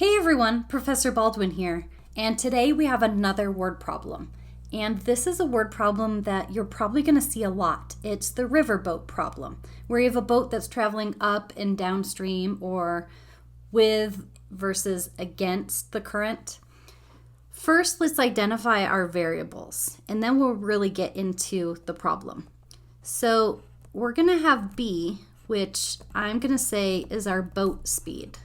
Hey everyone, Professor Baldwin here, and today we have another word problem. And this is a word problem that you're probably going to see a lot. It's the riverboat problem, where you have a boat that's traveling up and downstream or with versus against the current. First, let's identify our variables, and then we'll really get into the problem. So we're going to have B, which I'm going to say is our boat speed.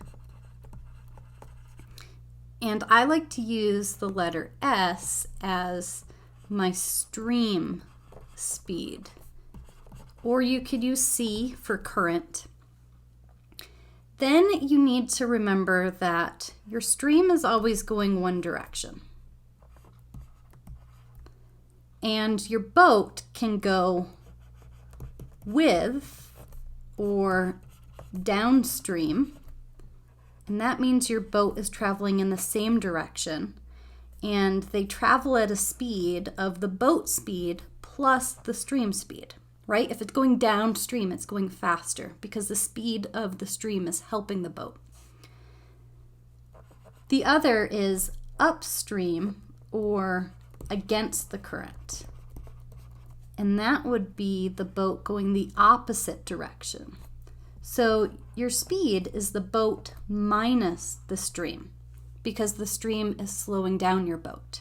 And I like to use the letter S as my stream speed. Or you could use C for current. Then you need to remember that your stream is always going one direction. And your boat can go with or downstream. And that means your boat is traveling in the same direction. And they travel at a speed of the boat speed plus the stream speed, right? If it's going downstream, it's going faster because the speed of the stream is helping the boat. The other is upstream or against the current. And that would be the boat going the opposite direction. So your speed is the boat minus the stream because the stream is slowing down your boat.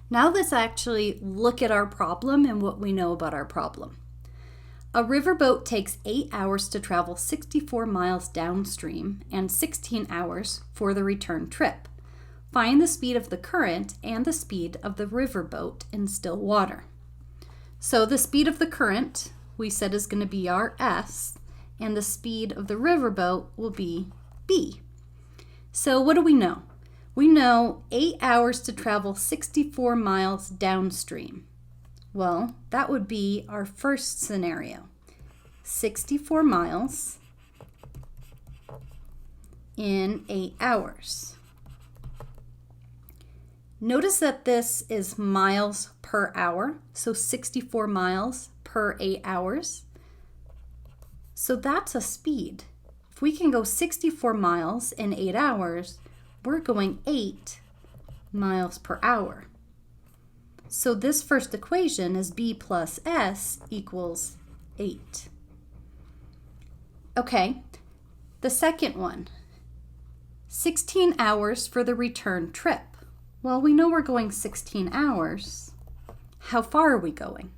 Now let's actually look at our problem and what we know about our problem. A riverboat takes 8 hours to travel 64 miles downstream and 16 hours for the return trip. Find the speed of the current and the speed of the riverboat in still water. So the speed of the current we said is going to be our S, and the speed of the riverboat will be B. So what do we know? We know 8 hours to travel 64 miles downstream. Well, that would be our first scenario. 64 miles in 8 hours. Notice that this is miles per hour, so 64 miles per 8 hours. So that's a speed. If we can go 64 miles in 8 hours, we're going 8 miles per hour. So this first equation is B plus S equals 8. Okay, the second one, 16 hours for the return trip. Well, we know we're going 16 hours. How far are we going?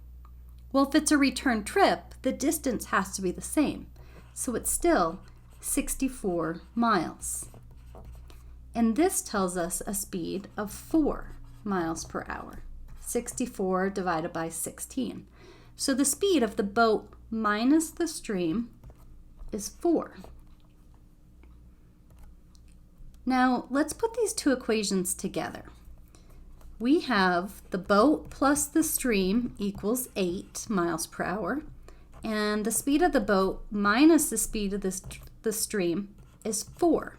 Well, if it's a return trip, the distance has to be the same. So it's still 64 miles. And this tells us a speed of 4 miles per hour. 64 divided by 16. So the speed of the boat minus the stream is 4. Now, let's put these two equations together. We have the boat plus the stream equals 8 miles per hour, and the speed of the boat minus the speed of the stream is 4.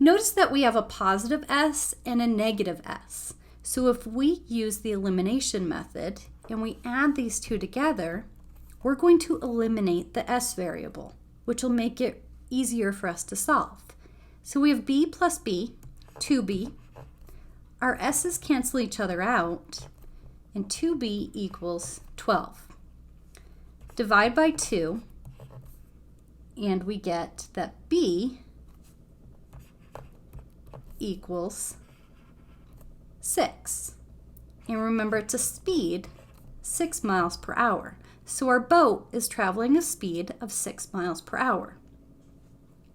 Notice that we have a positive S and a negative S. So if we use the elimination method and we add these two together, we're going to eliminate the S variable, which will make it easier for us to solve. So we have B plus B, 2B. Our S's cancel each other out, and 2B equals 12. Divide by 2, and we get that B equals 6. And remember, it's a speed, 6 miles per hour. So our boat is traveling a speed of 6 miles per hour.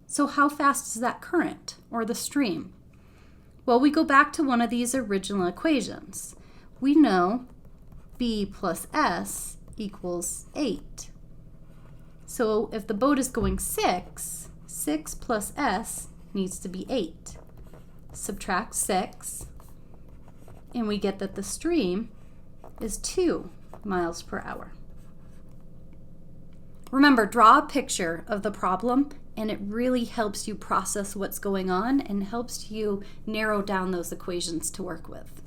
So how fast is that current, or the stream? Well, we go back to one of these original equations. We know B plus S equals 8. So if the boat is going 6, 6 plus S needs to be 8. Subtract 6, and we get that the stream is 2 miles per hour. Remember, draw a picture of the problem, and it really helps you process what's going on and helps you narrow down those equations to work with.